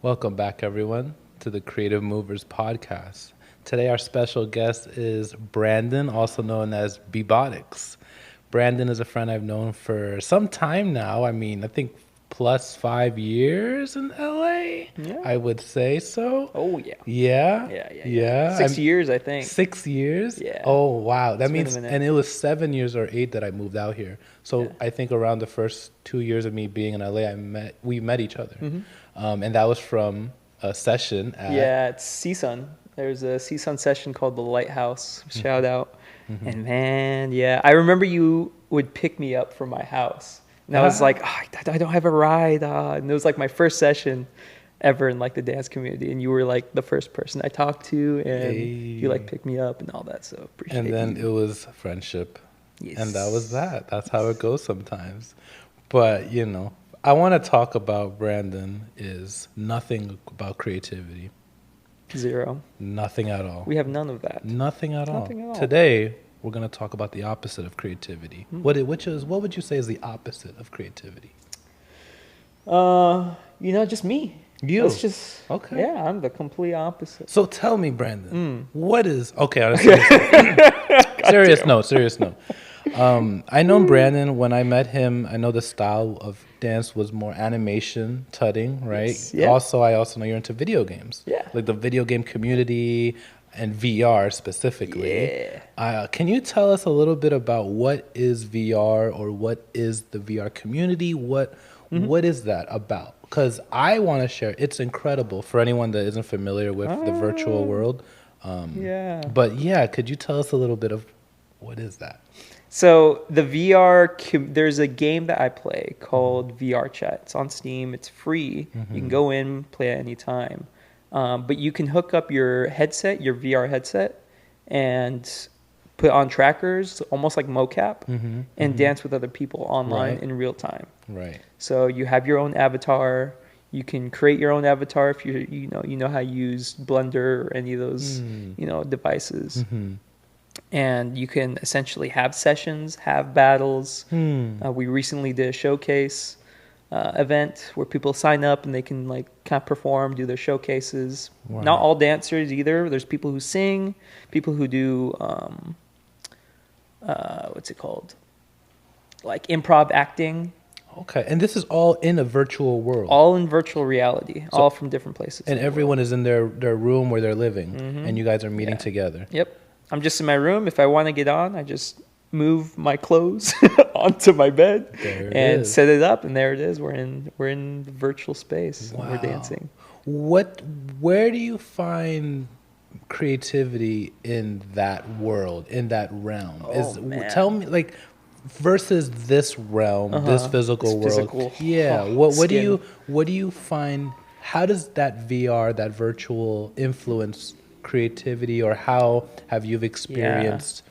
Welcome back, everyone, to the Creative Movers podcast. Today, our special guest is Brandon, also known as BBotics. Brandon is a friend I've known for some time now. I think plus 5 years in LA, Yeah. I would say so. Oh yeah. Yeah, yeah. 6 years, I think. 6 years? Yeah. Oh, wow. That It's been a means, minute. and it was 7 years or eight that I moved out here. Yeah. So I think around the first 2 years of me being in LA, we met each other. Mm-hmm. And that was from a session at. Yeah, it's CSUN. There's a CSUN session called the Lighthouse. Shout out. And man, yeah, I remember you would pick me up from my house, and I was like, I don't have a ride. And it was like my first session ever in like the dance community, and you were like the first person I talked to, and you like picked me up and all that. So appreciate And then you. it was friendship. Yes. And that was that. That's how it goes sometimes. But, I want to talk about Brandon is nothing about creativity. Zero. Nothing at all. We have none of that. Nothing at all. Nothing at all. Today, we're going to talk about the opposite of creativity. What would you say is the opposite of creativity? Just me. You. That's just Okay. Yeah, I'm the complete opposite. So tell me, Brandon, what is okay? On a serious note, serious note. I know Brandon. When I met him, I know the style of dance was more animation, tutting, right? Yes, yeah. I also know you're into video games. Yeah. Like the video game community and VR specifically. Yeah. Can you tell us a little bit about what is VR or what is the VR community? What is that about? Because I want to share. It's incredible for anyone that isn't familiar with the virtual world. Yeah. But yeah, could you tell us a little bit of what is that? So the VR, there's a game that I play called VR Chat. It's on Steam. It's free. You can go in, play at any time. But you can hook up your headset, your VR headset, and put on trackers, almost like mocap, and dance with other people online Right. in real time. Right. So you have your own avatar. You can create your own avatar if you know how to use Blender or any of those devices. And you can essentially have sessions, have battles. We recently did a showcase event where people sign up and they can like kind of perform, do their showcases. Wow. Not all dancers either. There's people who sing, people who do what's it called? Like improv acting. Okay, and this is all in a virtual world. All in virtual reality, all from different places. And everyone is in their room where they're living, and you guys are meeting together. Yep. I'm just in my room. If I want to get on, I just move my clothes onto my bed and set it up, and there it is. We're in the virtual space. And we're dancing. Where do you find creativity in that world, in that realm? Man. Tell me, like, versus this realm, this physical This world. physical, Yeah. skin. What do you find? How does that VR, that virtual, influence creativity, or how have you experienced?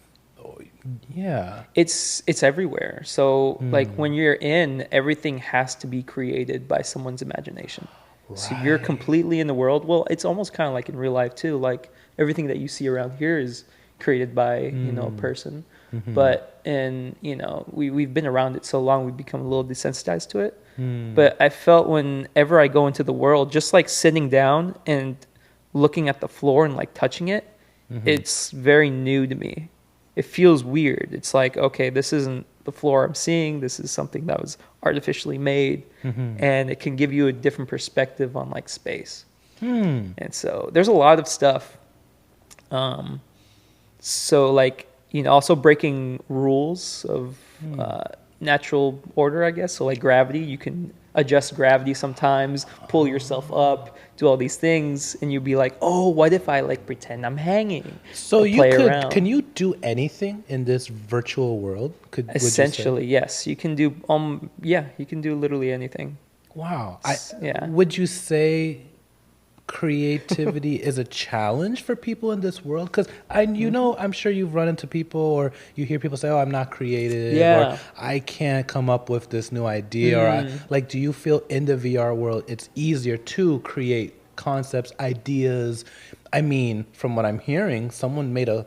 Yeah. It's everywhere. So like when you're in, everything has to be created by someone's imagination. So you're Right. completely completely in the world. Well, it's almost kind of like in real life too. Like everything that you see around here is created by a person. But we've been around it so long, we've become a little desensitized to it. But I felt whenever I go into the world, just like sitting down and looking at the floor and like touching it, it's very new to me. It feels weird. It's like, okay, this isn't the floor I'm seeing. This is something that was artificially made, and it can give you a different perspective on like space. And so there's a lot of stuff. So like, also breaking rules of natural order, I guess. So like gravity, you can adjust gravity sometimes, pull yourself up, do all these things, and you'll be like, oh, what if I like pretend I'm hanging? So and you play could, around? can you do anything in this virtual world? Would you say? Essentially, yes. You can do you can do literally anything. Wow. Yeah. Would you say creativity is a challenge for people in this world? Because I'm sure you've run into people, or you hear people say, "Oh, I'm not creative," Yeah. or "I can't come up with this new idea." Or do you feel in the VR world it's easier to create concepts, ideas? I mean, from what I'm hearing, someone made a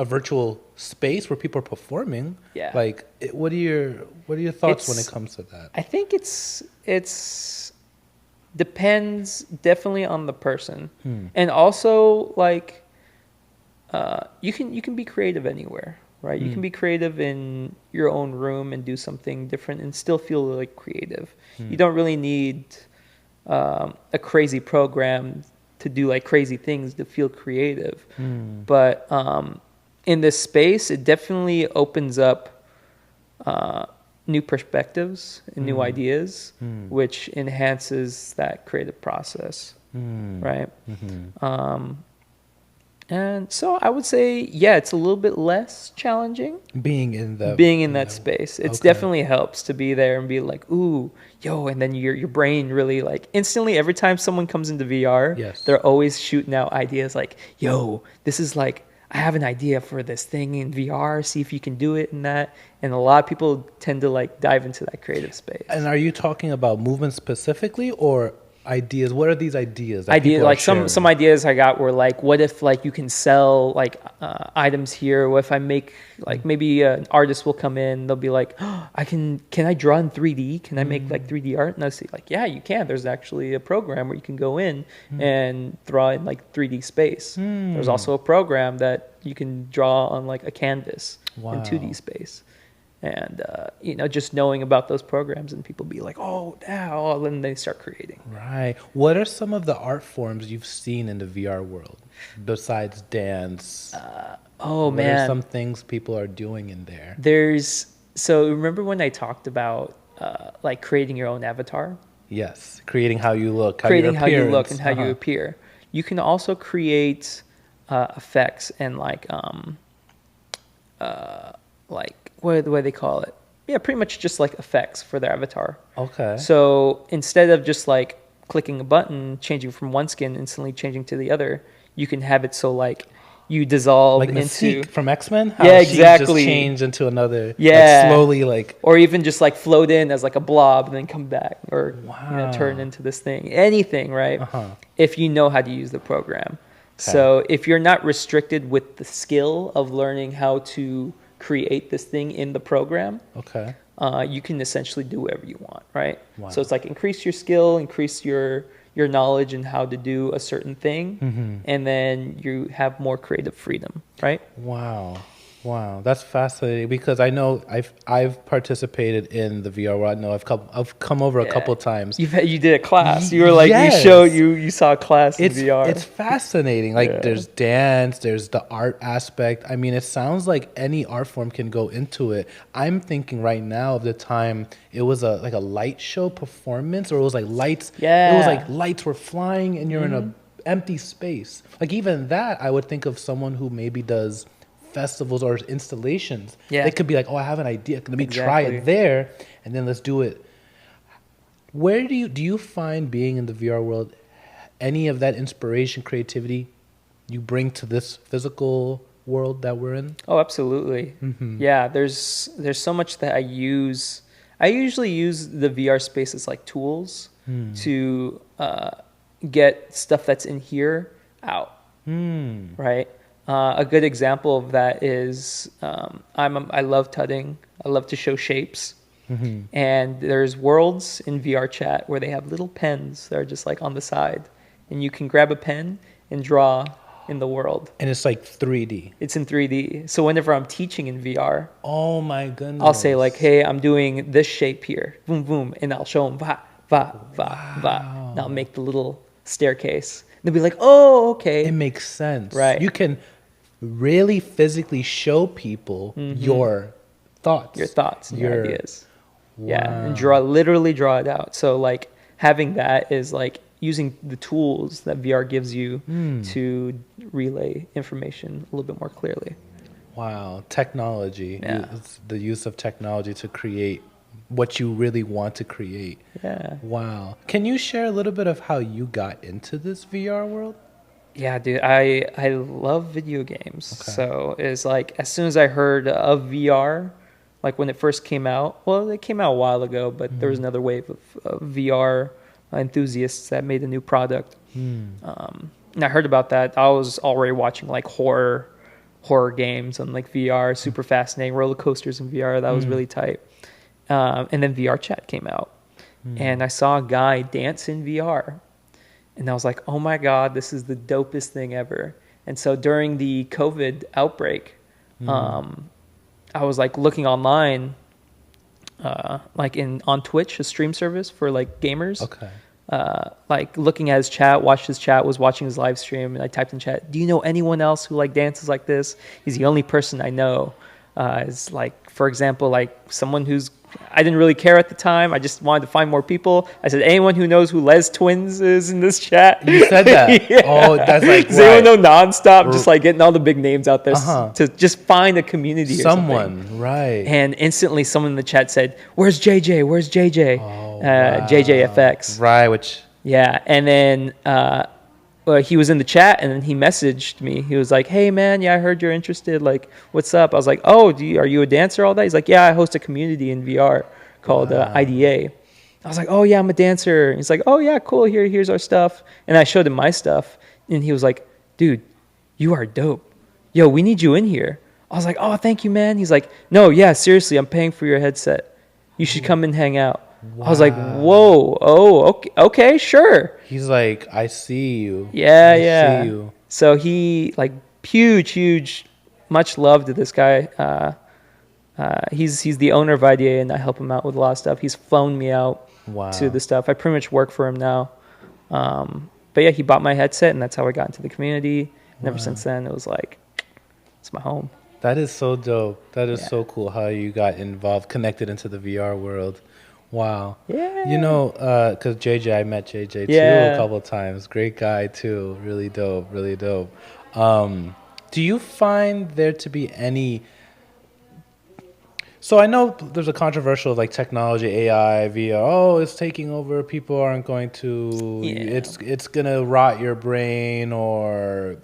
virtual space where people are performing. Yeah. Like, what are your thoughts when it comes to that? I think it's Depends definitely on the person. And also like you can be creative anywhere, right? You can be creative in your own room and do something different and still feel like creative. You don't really need a crazy program to do like crazy things to feel creative. But in this space, it definitely opens up new perspectives and new ideas, which enhances that creative process, right? And so I would say, yeah, it's a little bit less challenging being in that space. It's definitely helps to be there and be like, ooh, yo, and then your brain really like instantly every time someone comes into VR, they're always shooting out ideas like, yo, this is like I have an idea for this thing in VR, see if you can do it and that. And a lot of people tend to like dive into that creative space. And are you talking about movement specifically or ideas? What are these ideas? Ideas like some ideas I got were like, what if like you can sell like items here? What if I make like maybe an artist will come in, they'll be like, oh, can I draw in 3D? Can I make like 3D art? And I say like, yeah, you can. There's actually a program where you can go in and draw in like 3D space. There's also a program that you can draw on like a canvas in 2D space. And, just knowing about those programs and people be like, oh, now, then they start creating. Right. What are some of the art forms you've seen in the VR world besides dance? What are some things people are doing in there? So remember when I talked about like creating your own avatar? Yes. Creating how you look. Creating how you look and how you appear. You can also create effects and like what do they call it? Yeah, pretty much just like effects for their avatar. Okay. So instead of just like clicking a button, changing from one skin, instantly changing to the other, you can have it so like you dissolve like into Mystique from X-Men. Yeah, exactly. Just change into another. Yeah. Like slowly, like. Or even just like float in as like a blob and then come back, or turn into this thing. Anything, right? If you know how to use the program. Okay. So if you're not restricted with the skill of learning how to create this thing in the program, you can essentially do whatever you want, right? Wow. So it's like increase your skill, increase your knowledge in how to do a certain thing, and then you have more creative freedom, right? Wow, that's fascinating because I know I've participated in the VR world. I know I've come over a couple times. You did a class. You were like you saw a class in VR. It's fascinating. Like there's dance, there's the art aspect. I mean, it sounds like any art form can go into it. I'm thinking right now of the time it was like a light show performance, or it was like lights. Yeah, it was like lights were flying and you're in a empty space. Like even that, I would think of someone who maybe does festivals or installations. They could be like, oh, I have an idea, let me try it there and then let's do it. Where do you find being in the VR world any of that inspiration, creativity you bring to this physical world that we're in? Oh, absolutely. Yeah, there's so much that I usually use the VR space as like tools to get stuff that's in here out, right? A good example of that is I love tutting. I love to show shapes. And there's worlds in VR chat where they have little pens that are just like on the side. And you can grab a pen and draw in the world. And it's like 3D. It's in 3D. So whenever I'm teaching in VR, oh my goodness, I'll say like, hey, I'm doing this shape here. Boom, boom. And I'll show them va, va, va, va. And I'll make the little staircase. They'll be like, oh, okay. It makes sense. Right. You can really physically show people your thoughts. Your thoughts and your ideas. Wow. Yeah, and literally draw it out. So like having that is like using the tools that VR gives you to relay information a little bit more clearly. Wow, technology. Yeah. It's the use of technology to create what you really want to create. Yeah. Wow. Can you share a little bit of how you got into this VR world? Yeah, dude, I love video games. Okay. So it's like as soon as I heard of VR, like when it first came out, well, it came out a while ago, but there was another wave of VR enthusiasts that made a new product. And I heard about that. I was already watching like horror games on like VR, super fascinating, roller coasters in VR. That was really tight. And then VR chat came out. and I saw a guy dance in VR. And I was like, oh my God, this is the dopest thing ever. And so during the COVID outbreak, I was like looking online, like on Twitch, a stream service for like gamers. Okay. Like looking at his chat, watched his chat, was watching his live stream, and I typed in chat, do you know anyone else who like dances like this? He's the only person I know. Is like, for example, like someone I didn't really care at the time. I just wanted to find more people. I said, anyone who knows who Les Twins is in this chat? You said that? Yeah. Oh, that's like, does anyone know nonstop? Just like getting all the big names out there to just find a community or something. Right. And instantly someone in the chat said, where's JJ? Where's JJ? Oh, wow. JJFX. Right, which... Yeah, and then he was in the chat, and then he messaged me. He was like, hey, man, yeah, I heard you're interested. Like, what's up? I was like, oh, are you a dancer, all that? He's like, yeah, I host a community in VR called IDA. I was like, oh, yeah, I'm a dancer. And he's like, oh, yeah, cool. Here's our stuff. And I showed him my stuff, and he was like, dude, you are dope. Yo, we need you in here. I was like, oh, thank you, man. He's like, no, yeah, seriously, I'm paying for your headset. You should come and hang out. Wow. I was like, whoa, oh, okay, sure. He's like, I see you. Yeah, I see you. So he, like, huge, much love to this guy. He's the owner of IDA, and I help him out with a lot of stuff. He's flown me out to the stuff. I pretty much work for him now. But yeah, he bought my headset, and that's how I got into the community. And ever since then, it was like, it's my home. That is so dope. That is so cool how you got involved, connected into the VR world. Wow. Yeah. You know, because I met JJ too a couple of times. Great guy too. Really dope. Really dope. Do you find there to be any... So I know there's a controversial like technology, AI, VR. Oh, it's taking over. People aren't going to... Yeah. It's going to rot your brain, or...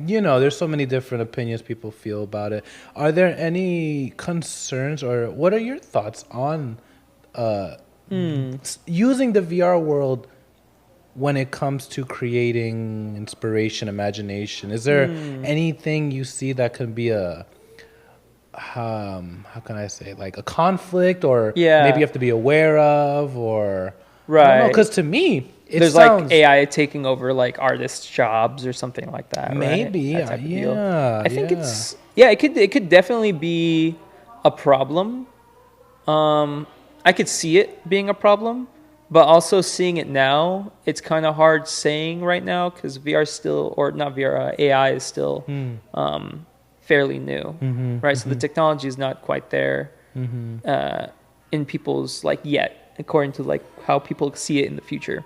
You know, there's so many different opinions people feel about it. Are there any concerns, or what are your thoughts on... using the VR world when it comes to creating inspiration, imagination? Is there anything you see that can be a how can I say, like a conflict, or maybe you have to be aware of, or right? Because to me, there's like AI taking over like artists' jobs or something like that. Maybe, right? yeah. I think it could definitely be a problem. I could see it being a problem, but also seeing it now, it's kind of hard saying right now because VR still, or not VR, AI is still fairly new, right? So the technology is not quite there in people's like yet, according to like how people see it in the future.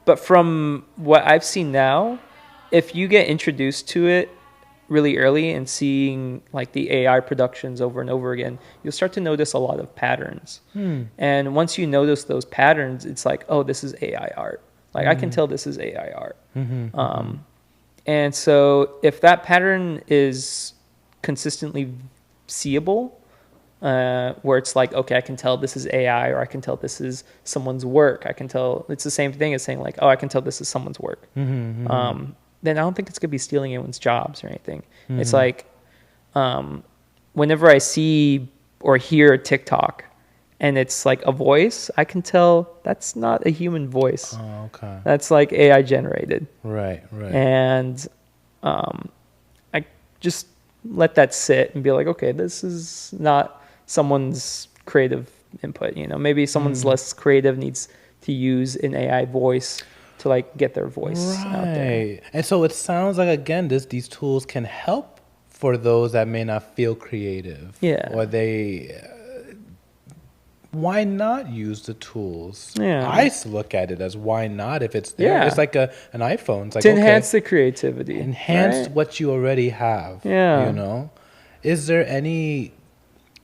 But from what I've seen now, if you get introduced to it really early and seeing like the AI productions over and over again, you'll start to notice a lot of patterns. And once you notice those patterns, it's like, oh, this is AI art. Like I can tell this is AI art. And so if that pattern is consistently seeable, where it's like, okay, I can tell this is AI, or I can tell this is someone's work. I can tell it's the same thing as saying like, oh, I can tell this is someone's work. Then I don't think it's going to be stealing anyone's jobs or anything. It's like whenever I see or hear a TikTok and it's like a voice, I can tell that's not a human voice. Oh, okay. That's like AI generated. Right. And I just let that sit and be like, okay, this is not someone's creative input. You know, maybe someone's less creative needs to use an AI voice to like get their voice out there. And so it sounds like, again, these tools can help for those that may not feel creative. Yeah. Or why not use the tools? Yeah. I look at it as, why not? If it's there, it's like an iPhone. It's like, to enhance the creativity. Enhance what you already have. Yeah. You know? Is there any...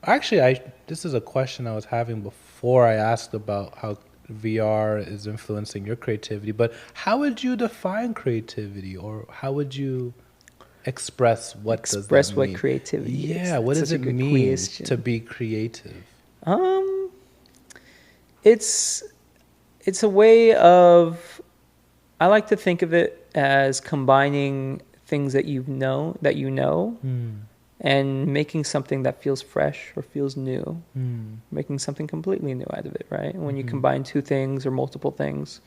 Actually, this is a question I was having before I asked about how VR is influencing your creativity, but how would you define creativity, or how would you express what creativity is? Yeah, what does it mean to be creative? It's a way of, I like to think of it as combining things that you know and making something that feels fresh or feels new, making something completely new out of it, right? When you combine two things or multiple things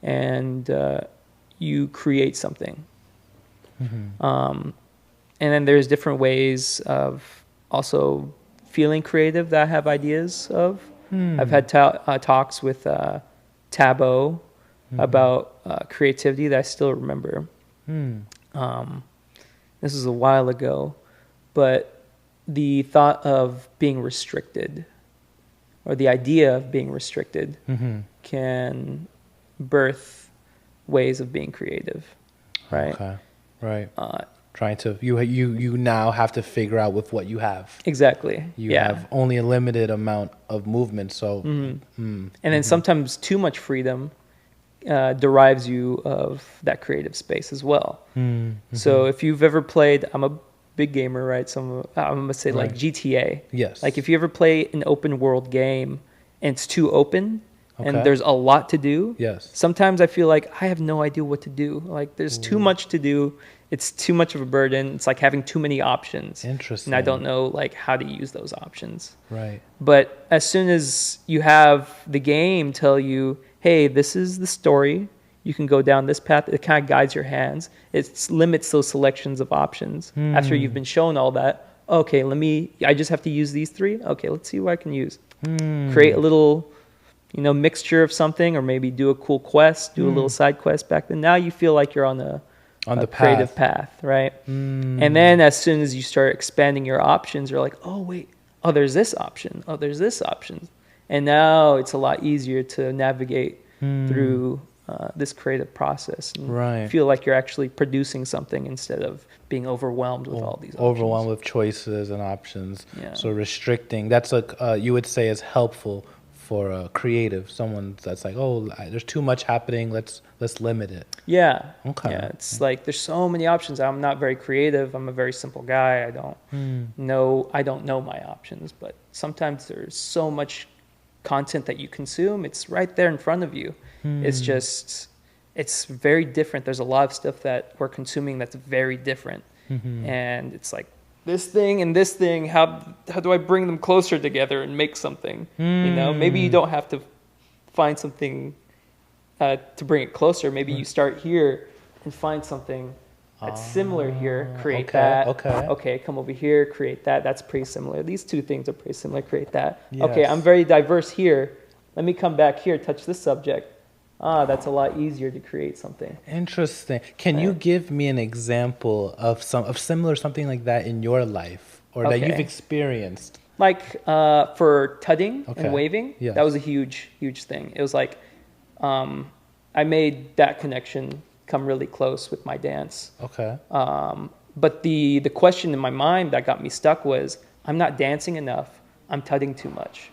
and you create something. And then there's different ways of also feeling creative that I have ideas of. I've had talks with Tabo about creativity that I still remember. This was a while ago, but the thought of being restricted or the idea of being restricted can birth ways of being creative, right? Okay, right. Trying to you now have to figure out with what you have. Exactly. You have only a limited amount of movement, so. And then sometimes too much freedom derives you of that creative space as well. So if you've ever played, I'm a big gamer, right? So I'm gonna say like GTA. Yes. Like if you ever play an open world game and it's too open and there's a lot to do. Yes. Sometimes I feel like I have no idea what to do. Like there's too much to do. It's too much of a burden. It's like having too many options. Interesting. And I don't know like how to use those options. Right. But as soon as you have the game tell you, hey, this is the story, you can go down this path, it kind of guides your hands. It limits those selections of options. After you've been shown all that, okay, I just have to use these three? Okay, let's see what I can use. Create a little, mixture of something, or maybe do a cool quest, do a little side quest back then. Now you feel like you're on the creative path, right? And then as soon as you start expanding your options, you're like, oh, wait, oh, there's this option. Oh, there's this option. And now it's a lot easier to navigate through this creative process and feel like you're actually producing something instead of being overwhelmed with all these options. Overwhelmed with choices and options. Yeah. So restricting, that's like you would say is helpful for a creative, someone that's like, oh, there's too much happening, let's limit it. Yeah. Okay. Yeah, it's like there's so many options. I'm not very creative. I'm a very simple guy. I don't know my options, but sometimes there's so much content that you consume. It's right there in front of you. It's very different. There's a lot of stuff that we're consuming that's very different. And it's like, this thing and this thing, how do I bring them closer together and make something? Maybe you don't have to find something to bring it closer. Maybe you start here and find something that's similar here, create that. Okay, come over here, create that. That's pretty similar. These two things are pretty similar, create that. Yes. Okay, I'm very diverse here. Let me come back here, touch this subject. That's a lot easier to create something. Interesting. Can you give me an example of similar something like that in your life or that you've experienced? Like for tudding and waving, that was a huge, huge thing. It was like I made that connection come really close with my dance. Okay. But the question in my mind that got me stuck was, I'm not dancing enough. I'm tudding too much.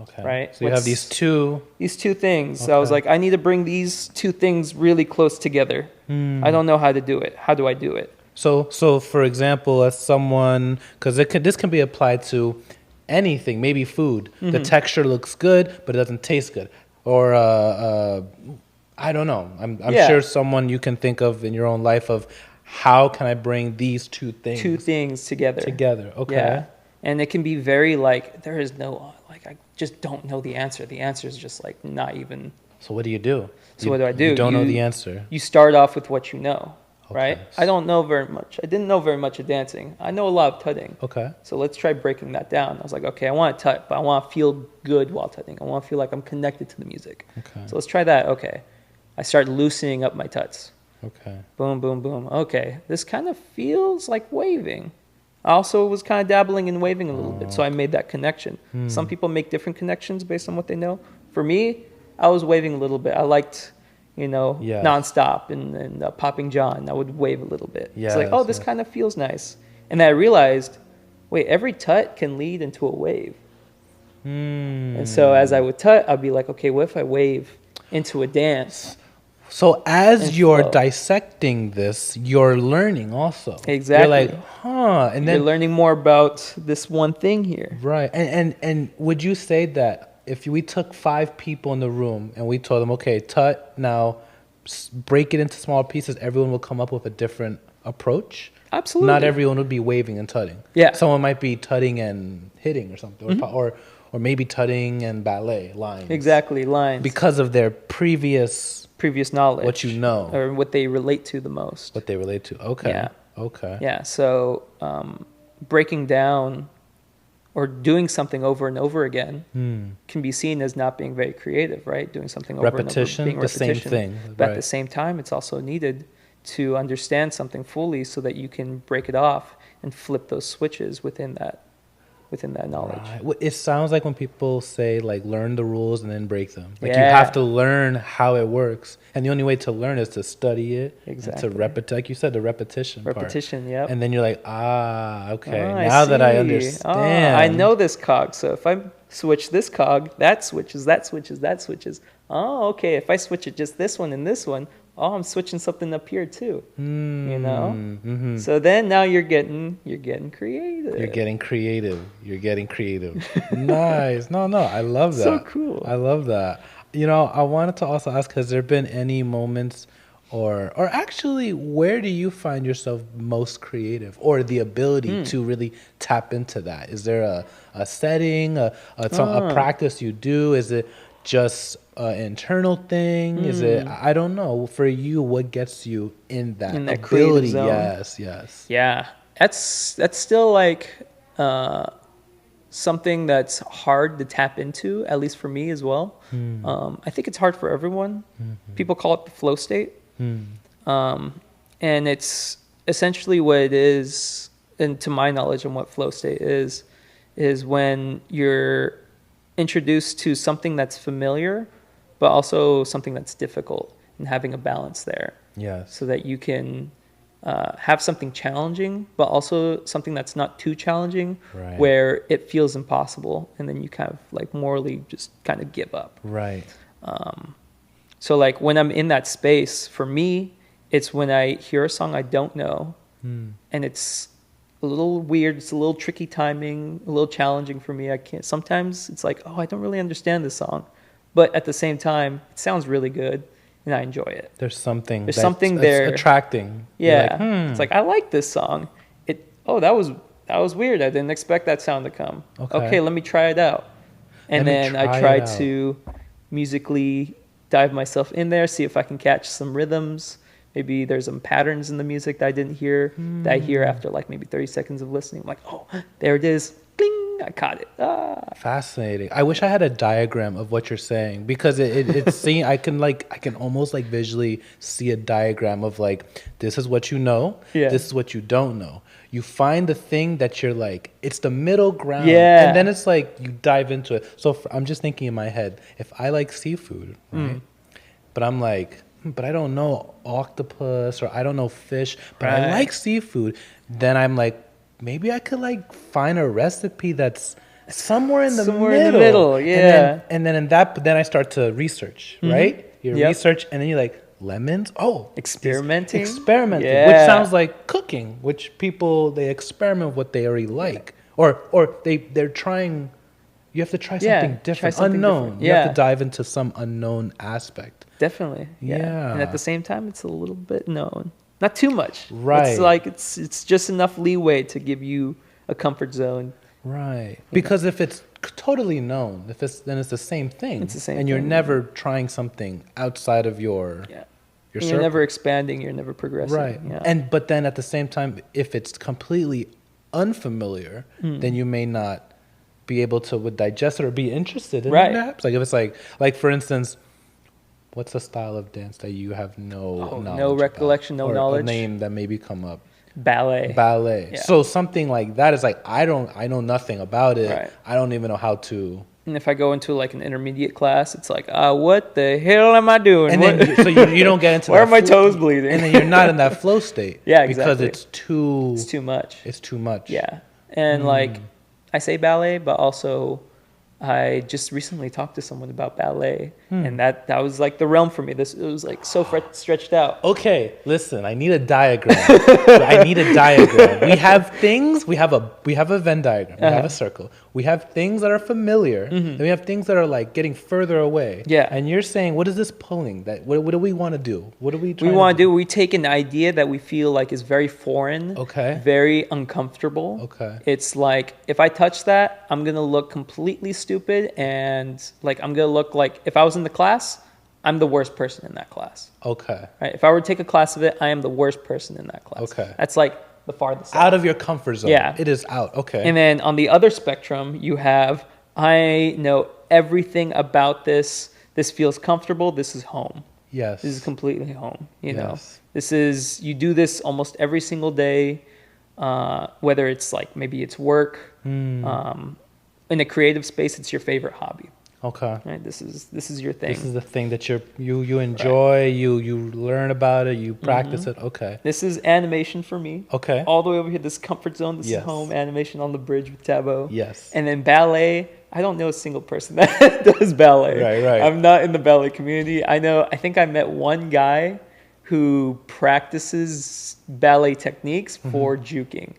Okay. Right. So you have these two things. Okay. So I was like, I need to bring these two things really close together. I don't know how to do it. How do I do it? So for example, as someone, because this can be applied to anything, maybe food. The texture looks good, but it doesn't taste good. Or I don't know. I'm sure someone you can think of in your own life of how can I bring these two things together. Okay. Yeah. And it can be very like, there is no, like, I just don't know the answer. The answer is just like not even. So what do you do? What do I do? You don't know the answer. You start off with what you know, right? I don't know very much. I didn't know very much of dancing. I know a lot of tudding. Okay. So let's try breaking that down. I was like, okay, I want to tut, but I want to feel good while tudding. I want to feel like I'm connected to the music. Okay. So let's try that. Okay. I start loosening up my tuts. Okay. Boom, boom, boom. Okay. This kind of feels like waving. I also was kind of dabbling in waving a little bit, so I made that connection. Some people make different connections based on what they know. For me, I was waving a little bit. I liked, Nonstop and Popping John. I would wave a little bit. It's like, oh, this kind of feels nice. And then I realized, wait, every tut can lead into a wave. And so as I would tut, I'd be like, okay, what if I wave into a dance? So as you're dissecting this, you're learning also. Exactly. You're like, and then you're learning more about this one thing here. Right. And would you say that if we took 5 people in the room and we told them, okay, tut now break it into small pieces, everyone will come up with a different approach. Absolutely. Not everyone would be waving and tutting. Yeah. Someone might be tutting and hitting or something, or maybe tutting and ballet lines. Exactly, lines. Because of their previous knowledge. what you know. Or what they relate to the most. What they relate to. Okay. Yeah. Okay. Yeah, so breaking down or doing something over and over again can be seen as not being very creative, right? Doing something over Repetition, and over, the same thing. But Right. at the same time, it's also needed to understand something fully so that you can break it off and flip those switches within that knowledge. Right. Well, it sounds like when people say like learn the rules and then break them. Like you Yeah. have to learn how it works, and the only way to learn is to study it. Exactly. And to repetition, like you said, the repetition. Repetition, part. yep. And then you're like, okay. Oh, Now that I see. understand, I know this cog. So if I switch this cog, that switches. Oh, okay. If I switch it just this one and this one, oh, I'm switching something up here too. You know. Mm-hmm. So then now you're getting creative. You're getting creative. Nice. No, I love that. So cool. I love that. You know, I wanted to also ask: has there been any moments, or actually, where do you find yourself most creative, or the ability to really tap into that? Is there a setting, a practice you do? Is it just an internal thing? Is it, I don't know, for you, what gets you in that creative zone? Yes. Yeah, that's still like something that's hard to tap into, at least for me as well. I think it's hard for everyone. People call it the flow state. And it's essentially what it is, and to my knowledge on what flow state is when you're introduced to something that's familiar, but also something that's difficult, and having a balance there. Yes. So that you can have something challenging, but also something that's not too challenging, Right. where it feels impossible, and then you kind of like morally just kind of give up. Right. So like when I'm in that space, for me, it's when I hear a song I don't know, and it's a little weird, it's a little tricky timing, a little challenging for me. Sometimes it's like, oh, I don't really understand this song, but at the same time, it sounds really good, and I enjoy it. There's something there attracting. Yeah. Like, It's like, I like this song. That was weird. I didn't expect that sound to come. Okay, let me try it out. And then I try to musically dive myself in there, see if I can catch some rhythms. Maybe there's some patterns in the music that I didn't hear, that I hear after like maybe 30 seconds of listening. I'm like, oh, there it is. Bling, I caught it. Fascinating. I wish I had a diagram of what you're saying, because it's seeing, I can almost like visually see a diagram of like, this is what you know, this is what you don't know. You find the thing that you're like, it's the middle ground, and then it's like you dive into it. So I'm just thinking in my head, if I like seafood, right? But I'm like, but I don't know octopus, or I don't know fish, but I like seafood. Then I'm like, maybe I could like find a recipe that's somewhere in the middle. Yeah. And then in that, then I start to research, right? You research, and then you're like, lemons? Oh, experimenting, yeah. Which sounds like cooking, which people, they experiment with what they already like, or they're trying. You have to try something different, unknown. Different. You have to dive into some unknown aspect. Definitely, yeah. And at the same time, it's a little bit known, not too much. Right. It's like it's just enough leeway to give you a comfort zone. Right. Because if it's totally known, then it's the same thing. It's the same and thing. You're never trying something outside of your circle. You're never expanding. You're never progressing. Right. Yeah. But then at the same time, if it's completely unfamiliar, then you may not be able to digest it or be interested in it, perhaps. Like if it's like for instance, what's a style of dance that you have no knowledge no recollection, about? no knowledge? A name that maybe come up. Ballet. Yeah. So something like that is like, I know nothing about it. Right. I don't even know how to. And if I go into like an intermediate class, it's like, what the hell am I doing? And then so you don't get into where are my toes bleeding? And then you're not in that flow state. Yeah, exactly. Because it's too much. It's too much. Yeah. And like, I say ballet, but also I just recently talked to someone about ballet, And that was like the realm for me. It was like so stretched out. Okay, listen, I need a diagram. I need a diagram. We have things, we have a Venn diagram, we have a circle. We have things that are familiar, then we have things that are like getting further away. Yeah. And you're saying, what is this pulling? What do we want to do? What are we trying We want to do? We take an idea that we feel like is very foreign, very uncomfortable. Okay. It's like, if I touch that, I'm going to look completely stupid, and like I'm going to look like, if I was in the class, I'm the worst person in that class. Okay. Right? If I were to take a class of it, I am the worst person in that class. Okay. That's like the farthest out of your comfort zone. Yeah. It is out. Okay. And then on the other spectrum, you have, I know everything about this. This feels comfortable. This is home. Yes. This is completely home. You know, this is, you do this almost every single day, whether it's like, maybe it's work, in a creative space, it's your favorite hobby. Okay. Right. This is your thing. This is the thing that you enjoy. Right. You learn about it. You practice it. Okay. This is animation for me. Okay. All the way over here, this comfort zone. This is home. Animation on the bridge with Tabo. Yes. And then ballet. I don't know a single person that does ballet. Right. I'm not in the ballet community. I think I met one guy who practices ballet techniques for juking.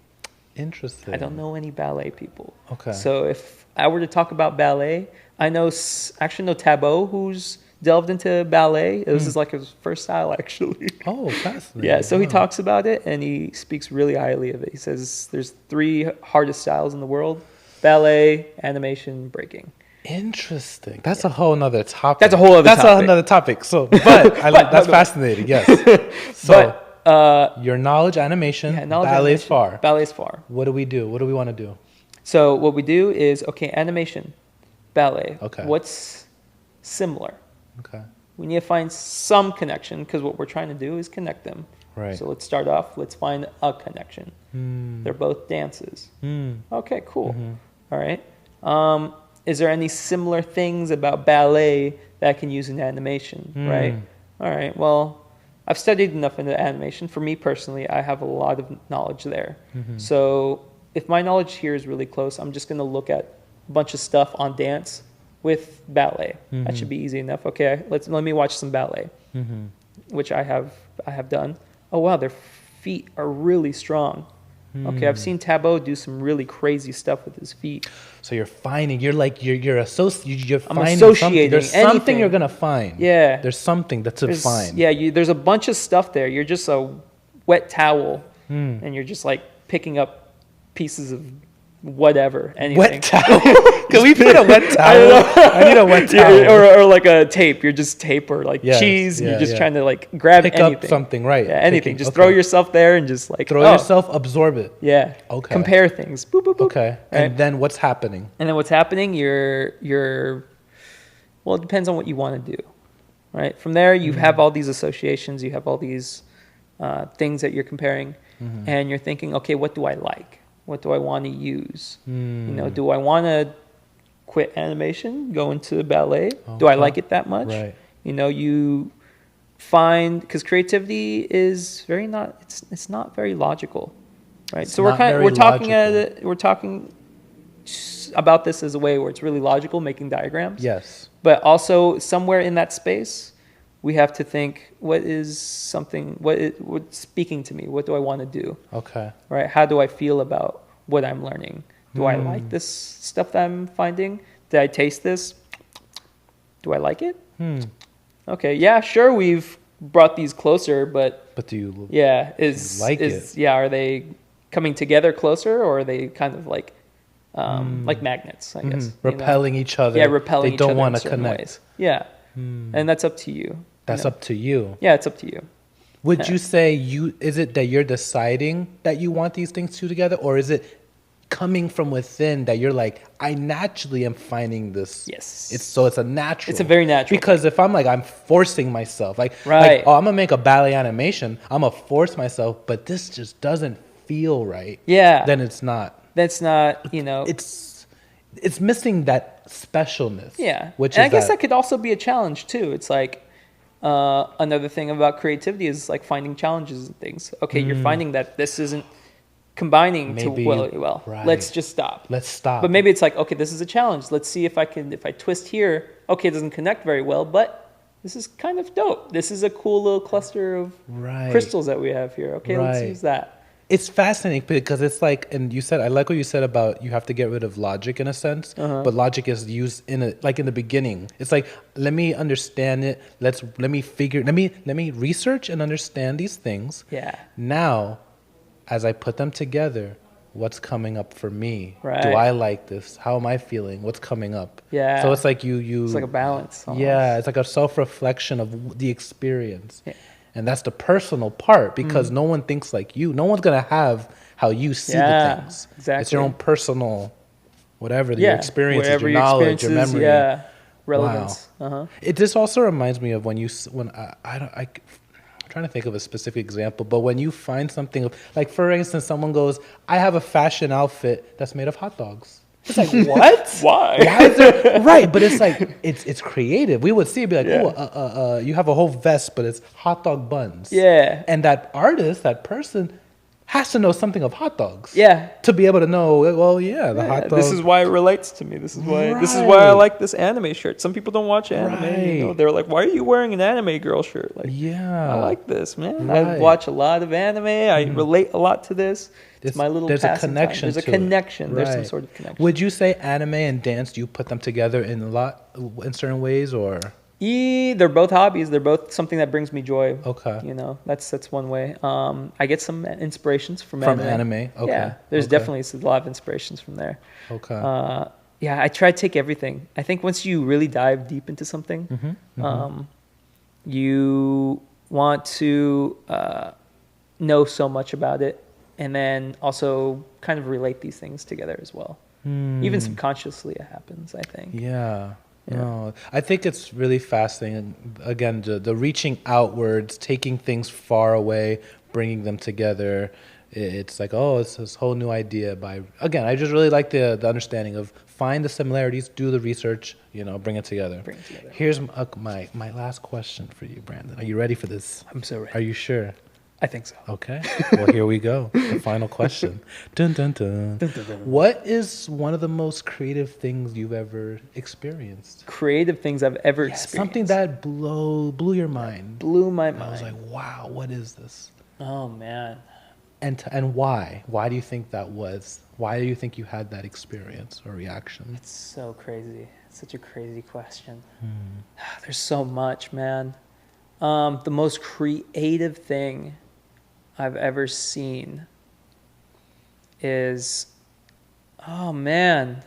Interesting. I don't know any ballet people. Okay. So if I were to talk about ballet, I know Tabo, who's delved into ballet. This is like his first style, actually. Oh, fascinating. Yeah, so he talks about it, and he speaks really highly of it. He says there's 3 hardest styles in the world: ballet, animation, breaking. Interesting. That's a whole nother topic. That's a whole other topic. That's another topic. So, that's fascinating, yes. So, your knowledge, animation, ballet is far. Ballet is far. What do we do? What do we want to do? So what we do is, animation, ballet. Okay. What's similar? Okay. We need to find some connection, because what we're trying to do is connect them. Right. So let's start off. Let's find a connection. They're both dances. Okay, cool. All right. Is there any similar things about ballet that I can use in animation? Right. All right. Well, I've studied enough into animation. For me personally, I have a lot of knowledge there. So if my knowledge here is really close, I'm just going to look at a bunch of stuff on dance with ballet. That should be easy enough. Okay, let me watch some ballet, which I have done. Oh wow, their feet are really strong. Okay, I've seen Tabo do some really crazy stuff with his feet. So you're finding, you're finding associating something. There's anything. something you're gonna find. Yeah, there's something that's to find. Yeah, there's a bunch of stuff there. You're just a wet towel, and you're just like picking up pieces of whatever, anything. Wet towel? Can we put a wet towel? I need a wet towel. Yeah, or like a tape. You're just tape, or like cheese. And you're just trying to like grab pick anything. Up something, right? Yeah, anything. Just throw yourself there and just like throw yourself, absorb it. Yeah. Okay. Compare things. Boop, boop, boop. Okay. Right? And then what's happening? Well, it depends on what you want to do, right? From there, you have all these associations. You have all these things that you're comparing, and you're thinking, okay, what do I like? What do I want to use? Do I want to quit animation, go into ballet? Okay. Do I like it that much? Right. You find, because creativity is it's not very logical, right? So we're talking about this as a way where it's really logical, making diagrams. Yes. But also somewhere in that space, we have to think, what's speaking to me? What do I want to do? Okay. Right? How do I feel about what I'm learning? Do I like this stuff that I'm finding? Did I taste this? Do I like it? Okay. Yeah, sure. We've brought these closer, but do you? Yeah. It? Yeah. Are they coming together closer, or are they kind of like magnets? I guess repelling each other. Yeah, repelling. They don't want to connect. Ways. Yeah. And that's up to you. That's up to you. Yeah, it's up to you. Would you say is it that you're deciding that you want these things two together, or is it coming from within that you're like, I naturally am finding this? Yes. It's a natural. It's a very natural. Because if I'm like, I'm forcing myself, I'm gonna make a ballet animation, I'm gonna force myself, but this just doesn't feel right. Yeah. Then it's not. That's not, It's missing that specialness. Yeah. I guess that could also be a challenge too. It's like, another thing about creativity is like finding challenges and things. Okay, you're finding that this isn't combining well. Right. Let's just stop. Let's stop. But maybe it's like, okay, this is a challenge. Let's see if I twist here. okay, it doesn't connect very well, but this is kind of dope. This is a cool little cluster of crystals that we have here. Okay, let's use that. It's fascinating because it's like, and you said, I like what you said about you have to get rid of logic in a sense, but logic is used like in the beginning. It's like, let me understand it. Let me research and understand these things. Yeah. Now, as I put them together, what's coming up for me? Right. Do I like this? How am I feeling? What's coming up? Yeah. So it's like you. It's like a balance. Almost. Yeah, it's like a self-reflection of the experience. Yeah. And that's the personal part because no one thinks like you. No one's going to have how you see the things. Exactly. It's your own personal, whatever, your experiences, your knowledge, your memory. Yeah, relevance. Wow. This also reminds me of I'm trying to think of a specific example, but when you find something, like for instance, someone goes, I have a fashion outfit that's made of hot dogs. It's like, what? Why? Why is there? Right, but it's like it's creative. We would see it, be like, oh, you have a whole vest, but it's hot dog buns. Yeah. And that artist, that person, has to know something of hot dogs. Yeah. To be able to know, well, the hot dog. This is why it relates to me. This is why I like this anime shirt. Some people don't watch anime. Right. You know, they're like, why are you wearing an anime girl shirt? Like, I like this, man. Right. I watch a lot of anime. I relate a lot to this. It's my little there's a connection. There's a connection. Right. There's some sort of connection. Would you say anime and dance, do you put them together in certain ways, or? They're both hobbies. They're both something that brings me joy. Okay. You know, that's one way. I get some inspirations from anime. Okay. Yeah, there's definitely a lot of inspirations from there. Okay. I try to take everything. I think once you really dive deep into something, you want to know so much about it, and then also kind of relate these things together as well. Even subconsciously, it happens, I think. Yeah. No, I think it's really fascinating. Again, the reaching outwards, taking things far away, bringing them together. It's like, it's this whole new idea. I just really like the understanding of find the similarities, do the research, bring it together. Here's my last question for you, Brandon. Are you ready for this? I'm so ready. Are you sure? I think so. Okay. Well, here we go. The final question. Dun, dun, dun. Dun, dun, dun. What is one of the most creative things you've ever experienced? Creative things I've ever experienced. Something that blew your mind. Blew my mind. I was like, wow, what is this? Oh, man. And why? Why do you think that was? Why do you think you had that experience or reaction? It's so crazy. It's such a crazy question. There's so much, man. The most creative thing I've ever seen is, oh man,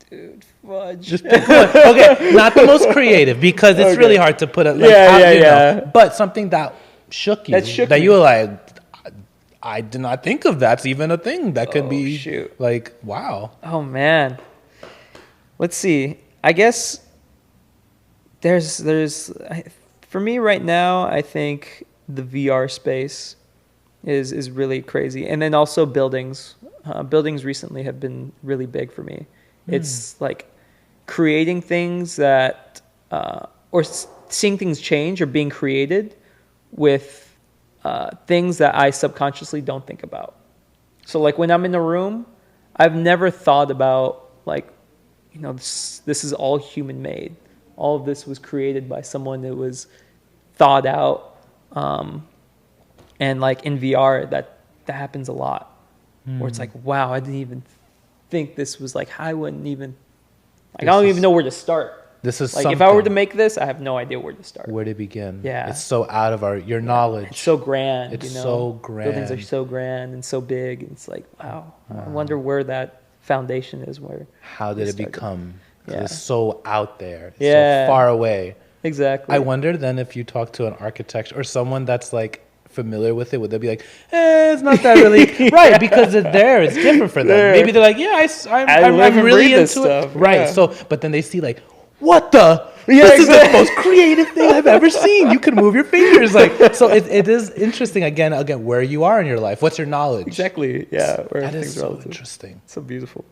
dude, fudge. Just pick one. Okay, not the most creative because it's really hard to put it. Like, but something that shook you. That you were like, I did not think of that's even a thing that could be. Shoot. Like, wow. Oh man. Let's see. I guess for me right now, I think the VR space is really crazy. And then also buildings. Buildings recently have been really big for me. It's like creating things that, or seeing things change or being created with things that I subconsciously don't think about. So like when I'm in a room, I've never thought about like, this is all human made. All of this was created by someone that was thought out. And like in VR, that happens a lot. Where it's like, wow, I didn't even think this was like, I wouldn't even, like, I don't even know where to start. This is like, if I were to make this, I have no idea where to start. Where to begin. Yeah. It's so out of your knowledge. It's so grand. It's so grand. Buildings are so grand and so big. And it's like, wow. I wonder where that foundation is. How did it become? Yeah. It's so out there. It's so far away. Exactly. I wonder then if you talk to an architect or someone that's like familiar with it, would they be like, it's not that really right? Because it's there, it's different for them. Maybe they're like, I'm really into stuff. It, right? So, but then they see like, what the? This is the most creative thing I've ever seen. You can move your fingers, like so. It is interesting. Again, where you are in your life. What's your knowledge? Exactly. Yeah. That is so interesting. So beautiful.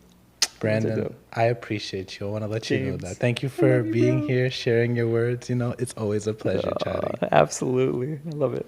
Brandon, I appreciate you. I want to let you know that. Thank you for being here, sharing your words. It's always a pleasure chatting. Absolutely. I love it.